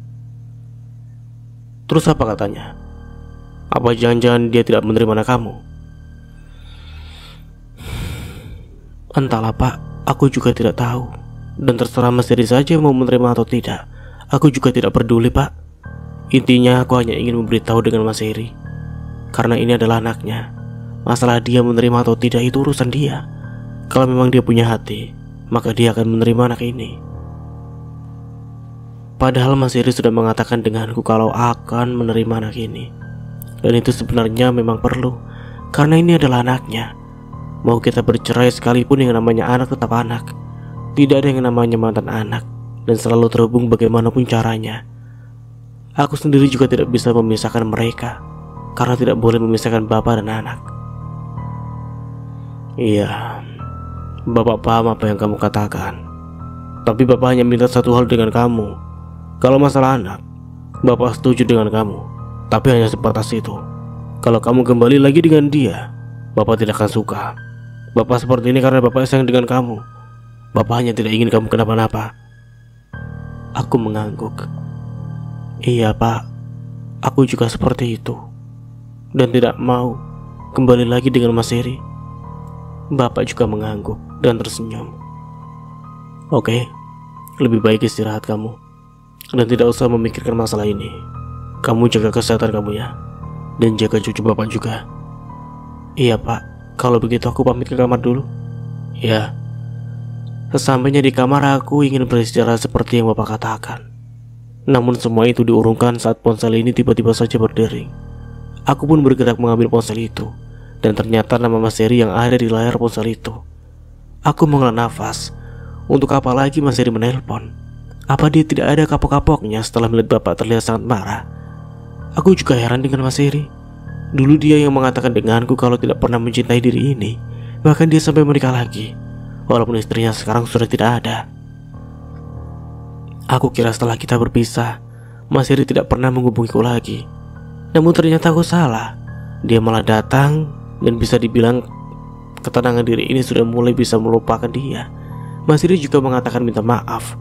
"Terus apa katanya? Apa jangan-jangan dia tidak menerima anak kamu?" "Entahlah pak, aku juga tidak tahu. Dan terserah Mas Heri saja mau menerima atau tidak. Aku juga tidak peduli pak. Intinya aku hanya ingin memberitahu dengan Mas Heri, karena ini adalah anaknya. Masalah dia menerima atau tidak itu urusan dia. Kalau memang dia punya hati, maka dia akan menerima anak ini." Padahal Mas Heri sudah mengatakan denganku kalau akan menerima anak ini. Dan itu sebenarnya memang perlu, karena ini adalah anaknya. Mau kita bercerai sekalipun, yang namanya anak tetap anak. Tidak ada yang namanya mantan anak, dan selalu terhubung bagaimanapun caranya. Aku sendiri juga tidak bisa memisahkan mereka, karena tidak boleh memisahkan bapak dan anak. Iya, bapak paham apa yang kamu katakan. Tapi bapak hanya minta satu hal dengan kamu. Kalau masalah anak, bapak setuju dengan kamu, tapi hanya sebatas itu. Kalau kamu kembali lagi dengan dia, bapak tidak akan suka. Bapak seperti ini karena bapak sayang dengan kamu. Bapak hanya tidak ingin kamu kenapa-napa. Aku mengangguk. Iya pak, aku juga seperti itu, dan tidak mau kembali lagi dengan Mas Heri. Bapak juga mengangguk dan tersenyum. Oke, lebih baik istirahat kamu, dan tidak usah memikirkan masalah ini. Kamu jaga kesehatan kamu ya, dan jaga cucu bapak juga. Iya pak, kalau begitu aku pamit ke kamar dulu. Ya. Sesampainya di kamar, aku ingin beristirahat seperti yang bapak katakan. Namun semua itu diurungkan saat ponsel ini tiba-tiba saja berdering. Aku pun bergerak mengambil ponsel itu, dan ternyata nama Mas Heri yang ada di layar ponsel itu. Aku menghela nafas. Untuk apa lagi Mas Heri menelpon? Apa dia tidak ada kapok-kapoknya setelah melihat bapak terlihat sangat marah? Aku juga heran dengan Mas Heri. Dulu dia yang mengatakan denganku kalau tidak pernah mencintai diri ini. Bahkan dia sampai menikah lagi, walaupun istrinya sekarang sudah tidak ada. Aku kira setelah kita berpisah, Mas Heri tidak pernah menghubungiku lagi. Namun ternyata aku salah. Dia malah datang, dan bisa dibilang ketenangan diri ini sudah mulai bisa melupakan dia. Mas Heri juga mengatakan minta maaf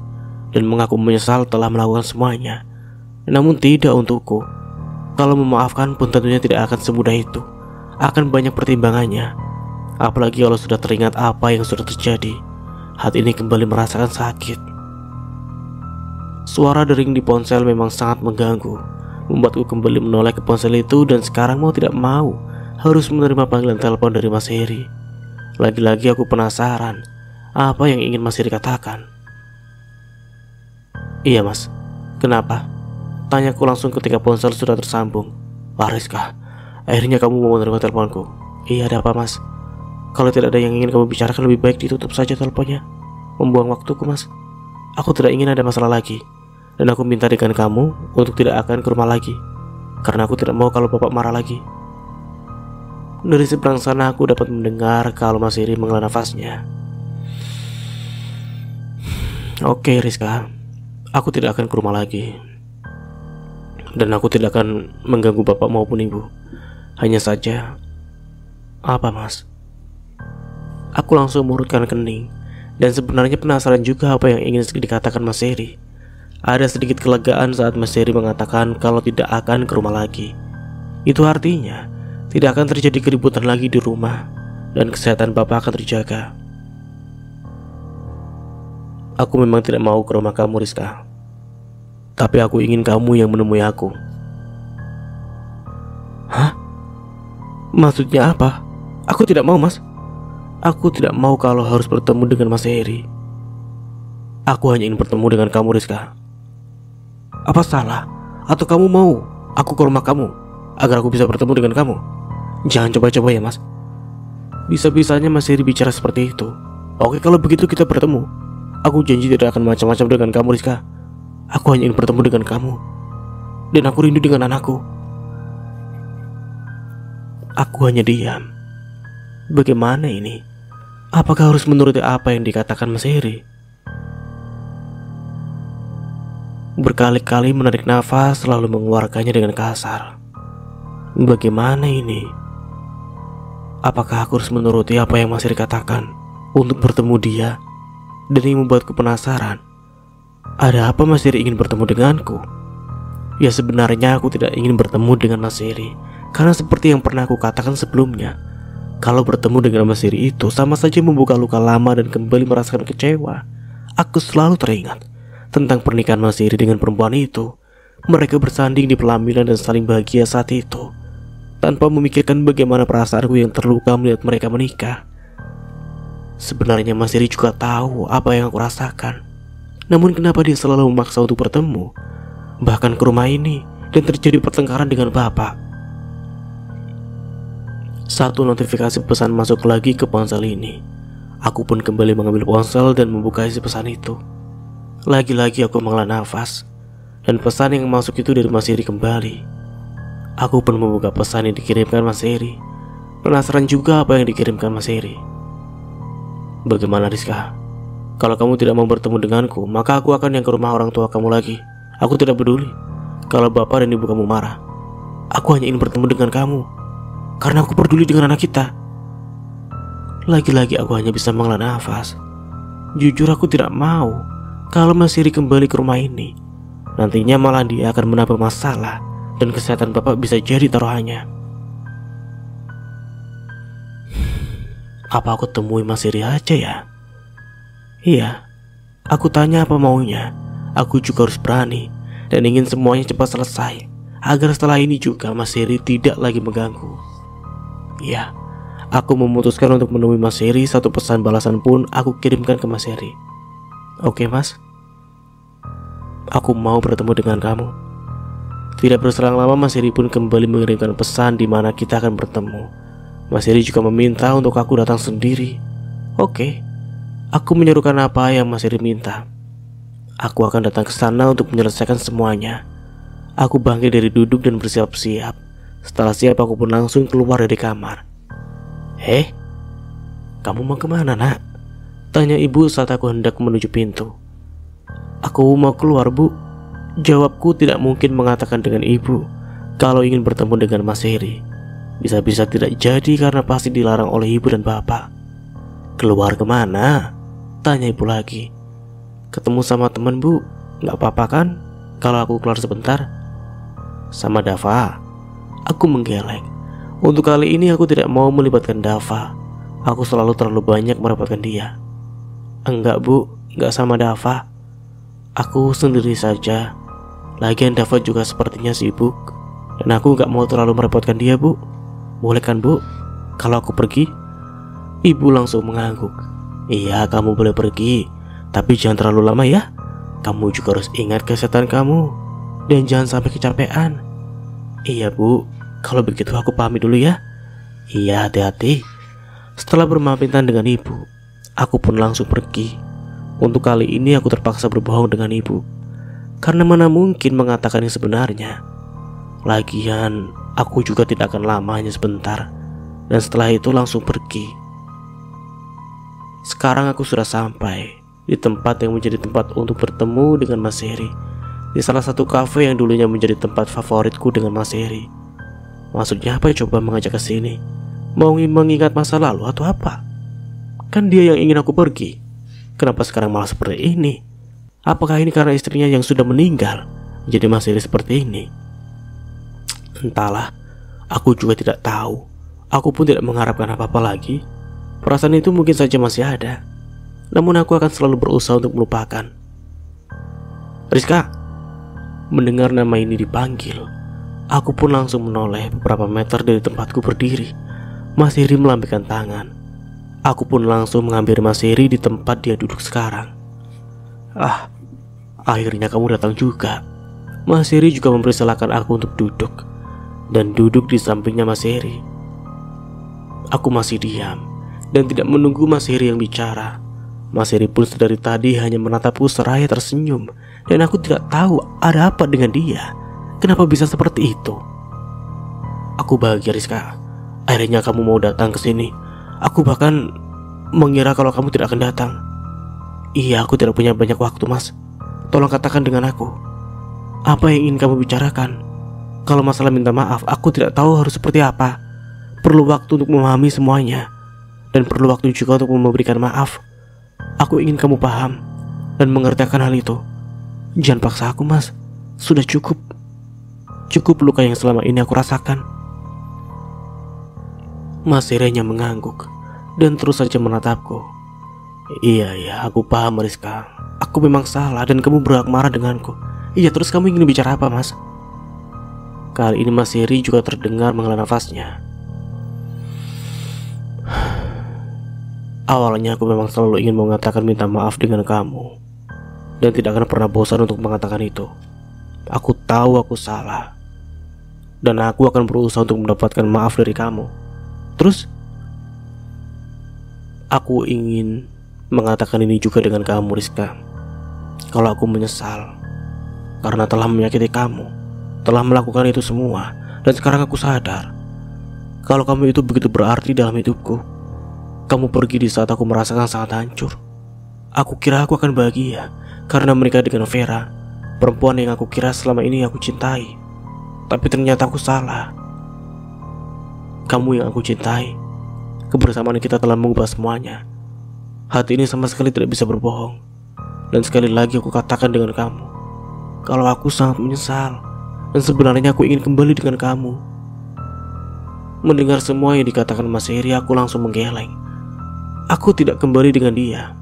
dan mengaku menyesal telah melakukan semuanya. Namun tidak untukku. Kalau memaafkan pun tentunya tidak akan semudah itu. Akan banyak pertimbangannya. Apalagi kalau sudah teringat apa yang sudah terjadi. Hati ini kembali merasakan sakit. Suara dering di ponsel memang sangat mengganggu, membuatku kembali menoleh ke ponsel itu. Dan sekarang mau tidak mau harus menerima panggilan telepon dari Mas Heri. Lagi-lagi aku penasaran apa yang ingin Mas Heri katakan. Iya Mas, kenapa? Tanyaku langsung ketika ponsel sudah tersambung. Wah Rizka, akhirnya kamu mau menerima teleponku. Iya, ada apa Mas? Kalau tidak ada yang ingin kamu bicarakan, lebih baik ditutup saja teleponnya. Membuang waktuku Mas. Aku tidak ingin ada masalah lagi. Dan aku minta dengan kamu untuk tidak akan ke rumah lagi, karena aku tidak mau kalau bapak marah lagi. Dari seberang sana aku dapat mendengar kalau Mas Heri menghela nafasnya. Oke Rizka, aku tidak akan ke rumah lagi. Dan aku tidak akan mengganggu bapak maupun ibu. Hanya saja, apa Mas? Aku langsung mengurutkan kening. Dan sebenarnya penasaran juga apa yang ingin dikatakan Mas Heri. Ada sedikit kelegaan saat Mas Heri mengatakan kalau tidak akan ke rumah lagi. Itu artinya tidak akan terjadi keributan lagi di rumah, dan kesehatan bapak akan terjaga. Aku memang tidak mau ke rumah kamu Rizka, tapi aku ingin kamu yang menemui aku. Hah? Maksudnya apa? Aku tidak mau Mas. Aku tidak mau kalau harus bertemu dengan Mas Heri. Aku hanya ingin bertemu dengan kamu Rizka. Apa salah? Atau kamu mau aku ke rumah kamu agar aku bisa bertemu dengan kamu? Jangan coba-coba ya Mas. Bisa-bisanya Mas Heri bicara seperti itu. Oke, kalau begitu kita bertemu. Aku janji tidak akan macam-macam dengan kamu Rizka. Aku hanya ingin bertemu dengan kamu. Dan aku rindu dengan anakku. Aku hanya diam. Bagaimana ini? Apakah harus menuruti apa yang dikatakan Mas Heri? Berkali-kali menarik nafas lalu mengeluarkannya dengan kasar. Bagaimana ini? Apakah aku harus menuruti apa yang Mas Heri katakan untuk bertemu dia? Dan ini membuatku penasaran. Ada apa Mas Heri ingin bertemu denganku? Ya sebenarnya aku tidak ingin bertemu dengan Mas Heri, karena seperti yang pernah aku katakan sebelumnya, kalau bertemu dengan Mas Heri itu sama saja membuka luka lama dan kembali merasakan kecewa. Aku selalu teringat tentang pernikahan Mas Heri dengan perempuan itu. Mereka bersanding di pelaminan dan saling bahagia saat itu, tanpa memikirkan bagaimana perasaanku yang terluka melihat mereka menikah. Sebenarnya Mas Heri juga tahu apa yang aku rasakan. Namun kenapa dia selalu memaksa untuk bertemu, bahkan ke rumah ini, dan terjadi pertengkaran dengan bapak. Satu notifikasi pesan masuk lagi ke ponsel ini. Aku pun kembali mengambil ponsel dan membuka isi pesan itu. Lagi-lagi aku menghela nafas, dan pesan yang masuk itu dari Mas Heri kembali. Aku pun membuka pesan yang dikirimkan Mas Heri. Penasaran juga apa yang dikirimkan Mas Heri. Bagaimana Rizka? Kalau kamu tidak mau bertemu denganku, maka aku akan yang ke rumah orang tua kamu lagi. Aku tidak peduli kalau bapak dan ibu kamu marah. Aku hanya ingin bertemu dengan kamu, karena aku peduli dengan anak kita. Lagi-lagi aku hanya bisa menghela nafas. Jujur aku tidak mau kalau Mas Heri kembali ke rumah ini. Nantinya malah dia akan menambah masalah, dan kesehatan bapak bisa jadi taruhannya. Apa aku temui Mas Heri aja ya? Iya, aku tanya apa maunya. Aku juga harus berani dan ingin semuanya cepat selesai, agar setelah ini juga Mas Heri tidak lagi mengganggu. Ya, aku memutuskan untuk menemui Mas Heri. Satu pesan balasan pun aku kirimkan ke Mas Heri. Oke Mas, aku mau bertemu dengan kamu. Tidak berselang lama Mas Heri pun kembali mengirimkan pesan di mana kita akan bertemu. Mas Heri juga meminta untuk aku datang sendiri. Oke, aku menyerukan apa yang Mas Heri minta. Aku akan datang ke sana untuk menyelesaikan semuanya. Aku bangkit dari duduk dan bersiap-siap. Setelah siap aku pun langsung keluar dari kamar. Kamu mau kemana nak? Tanya ibu saat aku hendak menuju pintu. Aku mau keluar bu. Jawabku tidak mungkin mengatakan dengan ibu kalau ingin bertemu dengan Mas Heri. Bisa-bisa tidak jadi karena pasti dilarang oleh ibu dan bapak. Keluar kemana? Tanya ibu lagi. Ketemu sama teman bu, gak apa-apa kan kalau aku keluar sebentar? Sama Dava. Aku menggeleng. Untuk kali ini aku tidak mau melibatkan Dava. Aku selalu terlalu banyak merepotkan dia. Enggak bu, gak sama Dava. Aku sendiri saja. Lagian Dava juga sepertinya sibuk. Dan aku gak mau terlalu merepotkan dia bu. Boleh kan bu, kalau aku pergi? Ibu langsung mengangguk. Iya kamu boleh pergi, tapi jangan terlalu lama ya. Kamu juga harus ingat kesehatan kamu. Dan jangan sampai kecapean. Iya bu, kalau begitu aku pamit dulu ya. Iya hati-hati. Setelah berpamitan dengan ibu, aku pun langsung pergi. Untuk kali ini aku terpaksa berbohong dengan ibu, karena mana mungkin mengatakan yang sebenarnya. Lagian aku juga tidak akan lama, hanya sebentar. Dan setelah itu langsung pergi. Sekarang aku sudah sampai di tempat yang menjadi tempat untuk bertemu dengan Mas Heri. Di salah satu kafe yang dulunya menjadi tempat favoritku dengan Mas Heri. Maksudnya apa coba mengajak ke sini? Mau mengingat masa lalu atau apa? Kan dia yang ingin aku pergi. Kenapa sekarang malah seperti ini? Apakah ini karena istrinya yang sudah meninggal jadi Mas Heri seperti ini? Entahlah, aku juga tidak tahu. Aku pun tidak mengharapkan apa-apa lagi. Perasaan itu mungkin saja masih ada, namun aku akan selalu berusaha untuk melupakan. Rizka. Mendengar nama ini dipanggil, aku pun langsung menoleh beberapa meter dari tempatku berdiri. Mas Heri melambaikan tangan. Aku pun langsung mengambil Mas Heri di tempat dia duduk sekarang. Akhirnya kamu datang juga. Mas Heri juga mempersilahkan aku untuk duduk, dan duduk di sampingnya Mas Heri. Aku masih diam dan tidak menunggu Mas Heri yang bicara. Mas Heri pun sedari tadi hanya menatapku seraya tersenyum, dan aku tidak tahu ada apa dengan dia. Kenapa bisa seperti itu? Aku bahagia Rizka. Akhirnya kamu mau datang ke sini. Aku bahkan mengira kalau kamu tidak akan datang. Iya, aku tidak punya banyak waktu mas. Tolong katakan dengan aku, apa yang ingin kamu bicarakan? Kalau masalah minta maaf, aku tidak tahu harus seperti apa. Perlu waktu untuk memahami semuanya, dan perlu waktu juga untuk memberikan maaf. Aku ingin kamu paham dan mengerti akan hal itu. Jangan paksa aku mas. Sudah cukup. Cukup luka yang selama ini aku rasakan. Mas Heri mengangguk dan terus saja menatapku. Iya, aku paham Rizka. Aku memang salah dan kamu berhak marah denganku. Iya, terus kamu ingin bicara apa mas? Kali ini Mas Heri juga terdengar menghela nafasnya. Awalnya aku memang selalu ingin mengatakan minta maaf dengan kamu, dan tidak akan pernah bosan untuk mengatakan itu. Aku tahu aku salah, dan aku akan berusaha untuk mendapatkan maaf dari kamu. Terus aku ingin mengatakan ini juga dengan kamu Rizka. Kalau aku menyesal karena telah menyakiti kamu, telah melakukan itu semua, dan sekarang aku sadar kalau kamu itu begitu berarti dalam hidupku. Kamu pergi di saat aku merasakan sangat hancur. Aku kira aku akan bahagia karena menikah dengan Vera, perempuan yang aku kira selama ini aku cintai. Tapi ternyata aku salah. Kamu yang aku cintai. Kebersamaan kita telah mengubah semuanya. Hati ini sama sekali tidak bisa berbohong. Dan sekali lagi aku katakan dengan kamu, kalau aku sangat menyesal, dan sebenarnya aku ingin kembali dengan kamu. Mendengar semua yang dikatakan Mas Heri, aku langsung menggeleng. Aku tidak kembali dengan dia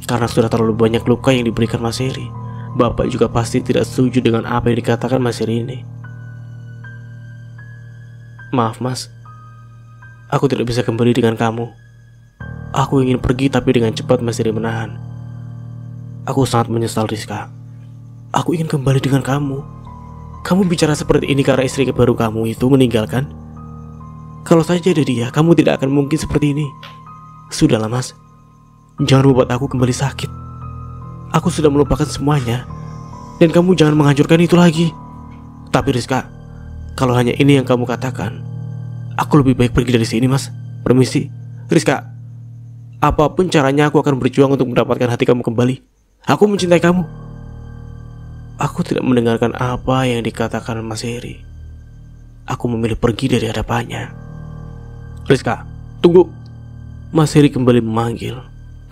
karena sudah terlalu banyak luka yang diberikan Mas Heri. Bapak juga pasti tidak setuju dengan apa yang dikatakan Mas Heri ini. Maaf mas, aku tidak bisa kembali dengan kamu. Aku ingin pergi tapi dengan cepat Mas Heri menahan. Aku sangat menyesal Rizka. Aku ingin kembali dengan kamu. Kamu bicara seperti ini karena istri baru kamu itu meninggalkan. Kalau saja ada dia, kamu tidak akan mungkin seperti ini. Sudahlah mas, jangan membuat aku kembali sakit. Aku sudah melupakan semuanya. Dan kamu jangan menghancurkan itu lagi. Tapi Rizka, kalau hanya ini yang kamu katakan, aku lebih baik pergi dari sini, Mas. Permisi. Rizka, apapun caranya aku akan berjuang untuk mendapatkan hati kamu kembali. Aku mencintai kamu. Aku tidak mendengarkan apa yang dikatakan Mas Heri. Aku memilih pergi dari hadapannya. Rizka, tunggu. Mas Heri kembali memanggil.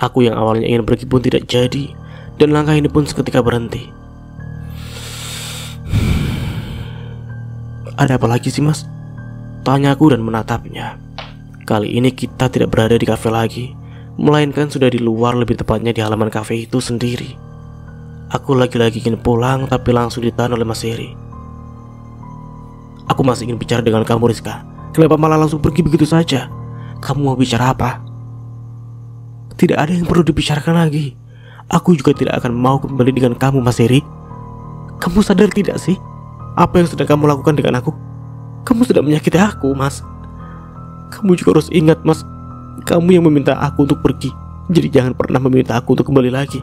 Aku yang awalnya ingin pergi pun tidak jadi. Dan langkah ini pun seketika berhenti. Ada apa lagi sih, Mas? Tanyaku dan menatapnya. Kali ini kita tidak berada di kafe lagi, melainkan sudah di luar, lebih tepatnya di halaman kafe itu sendiri. Aku lagi-lagi ingin pulang, tapi langsung ditahan oleh Mas Heri. Aku masih ingin bicara dengan kamu, Rizka. Kenapa malah langsung pergi begitu saja? Kamu mau bicara apa? Tidak ada yang perlu dibicarakan lagi. Aku juga tidak akan mau kembali dengan kamu, Mas Heri. Kamu sadar tidak sih apa yang sedang kamu lakukan dengan aku? Kamu sudah menyakiti aku, Mas. Kamu juga harus ingat, Mas, kamu yang meminta aku untuk pergi. Jadi jangan pernah meminta aku untuk kembali lagi.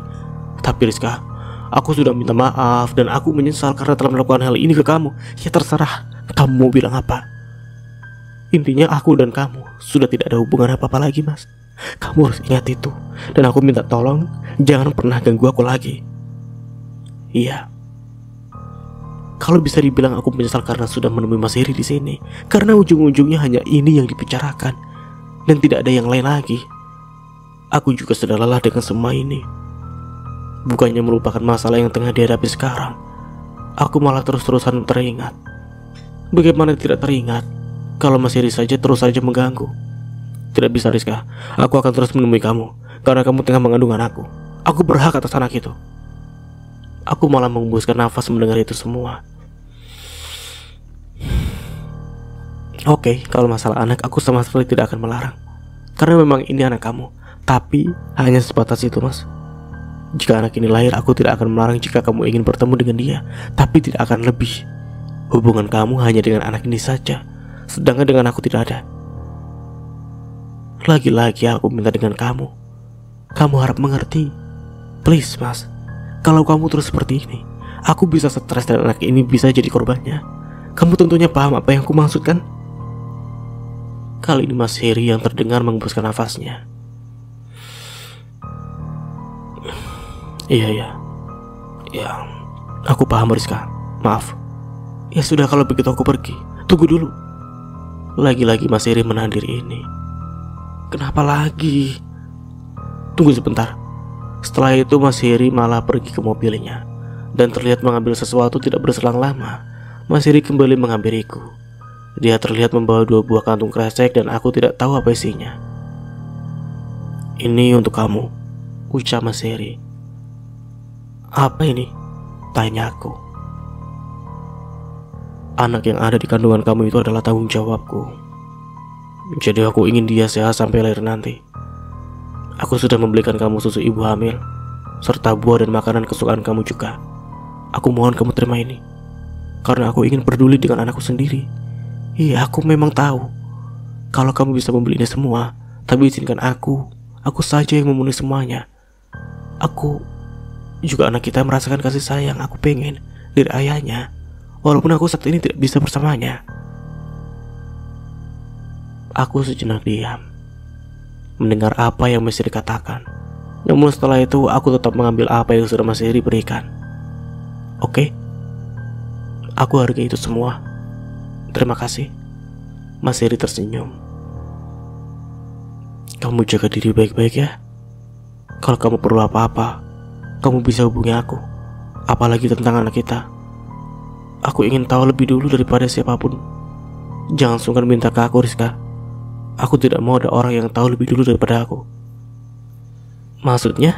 Tapi Rizka, aku sudah minta maaf dan aku menyesal karena telah melakukan hal ini ke kamu. Ya terserah, kamu mau bilang apa. Intinya aku dan kamu sudah tidak ada hubungan apa-apa lagi, Mas. Kamu harus ingat itu. Dan aku minta tolong, jangan pernah ganggu aku lagi. Iya. Kalau bisa dibilang aku menyesal karena sudah menemui Mas Heri di sini, karena ujung-ujungnya hanya ini yang dibicarakan dan tidak ada yang lain lagi. Aku juga sudah lelah dengan semua ini. Bukannya melupakan masalah yang tengah dihadapi sekarang, aku malah terus-terusan teringat. Bagaimana tidak teringat kalau Mas Heri saja terus saja mengganggu? Tidak bisa, Rizka. Aku akan terus menemui kamu karena kamu tengah mengandung anakku. Aku berhak atas anak itu. Aku malah menghembuskan nafas mendengar itu semua. Oke, kalau masalah anak aku sama sekali tidak akan melarang. Karena memang ini anak kamu. Tapi hanya sebatas itu, Mas. Jika anak ini lahir, aku tidak akan melarang jika kamu ingin bertemu dengan dia. Tapi tidak akan lebih. Hubungan kamu hanya dengan anak ini saja. Sedangkan dengan aku tidak ada. Lagi-lagi aku minta dengan kamu. Kamu harap mengerti. Please, Mas. Kalau kamu terus seperti ini, aku bisa stres dan anak ini bisa jadi korbannya. Kamu tentunya paham apa yang aku maksudkan? Kali ini Mas Heri yang terdengar menghembuskan nafasnya. Iya. Ya, aku paham, Rizka. Maaf. Ya sudah, kalau begitu aku pergi. Tunggu dulu. Lagi-lagi Mas Heri menahan diri ini. Kenapa lagi? Tunggu sebentar. Setelah itu Mas Heri malah pergi ke mobilnya. Dan terlihat mengambil sesuatu tidak berselang lama. Mas Heri kembali menghampiriku. Dia terlihat membawa 2 buah kantung kresek dan aku tidak tahu apa isinya. Ini untuk kamu, ucap Mas Heri. Apa ini? Tanya aku. Anak yang ada di kandungan kamu itu adalah tanggung jawabku. Jadi aku ingin dia sehat sampai lahir nanti. Aku sudah membelikan kamu susu ibu hamil, serta buah dan makanan kesukaan kamu juga. Aku mohon kamu terima ini, karena aku ingin peduli dengan anakku sendiri. Iya, aku memang tahu kalau kamu bisa membeli ini semua, tapi izinkan aku saja yang memenuhi semuanya. Aku juga anak kita merasakan kasih sayang aku pengen dari ayahnya, walaupun aku saat ini tidak bisa bersamanya. Aku sejenak diam, mendengar apa yang Mas Heri katakan. Namun setelah itu aku tetap mengambil apa yang sudah Mas Heri berikan. Oke, aku hargai itu semua. Terima kasih. Mas Heri tersenyum. Kamu jaga diri baik-baik ya. Kalau kamu perlu apa-apa, kamu bisa hubungi aku. Apalagi tentang anak kita. Aku ingin tahu lebih dulu daripada siapapun. Jangan sungkan minta ke aku, Rizka. Aku tidak mau ada orang yang tahu lebih dulu daripada aku. Maksudnya?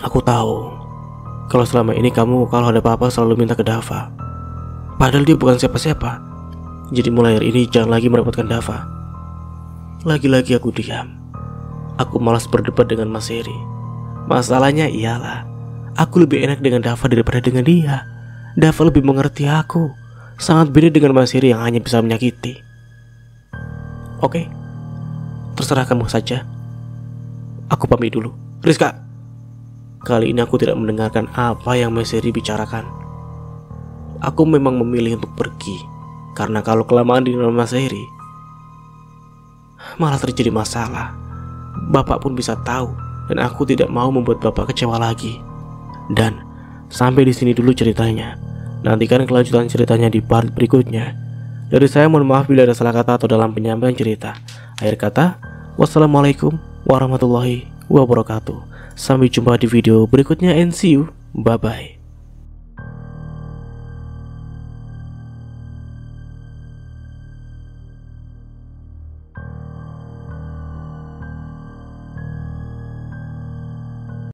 Aku tahu kalau selama ini kamu kalau ada apa-apa selalu minta ke Dava. Padahal dia bukan siapa-siapa. Jadi mulai hari ini jangan lagi merepotkan Dava. Lagi-lagi aku diam. Aku malas berdebat dengan Mas Heri. Masalahnya ialah aku lebih enak dengan Dava daripada dengan dia. Dava lebih mengerti aku. Sangat beda dengan Mas Heri yang hanya bisa menyakiti. Oke, terserah kamu saja. Aku pamit dulu. Rizka, kali ini aku tidak mendengarkan apa yang Mas Heri bicarakan. Aku memang memilih untuk pergi, karena kalau kelamaan di rumah Mas Heri, malah terjadi masalah. Bapak pun bisa tahu, dan aku tidak mau membuat Bapak kecewa lagi. Dan sampai di sini dulu ceritanya. Nantikan kelanjutan ceritanya di part berikutnya. Dari saya mohon maaf bila ada salah kata atau dalam penyampaian cerita. Akhir kata, wassalamualaikum warahmatullahi wabarakatuh. Sampai jumpa di video berikutnya and see you. Bye bye.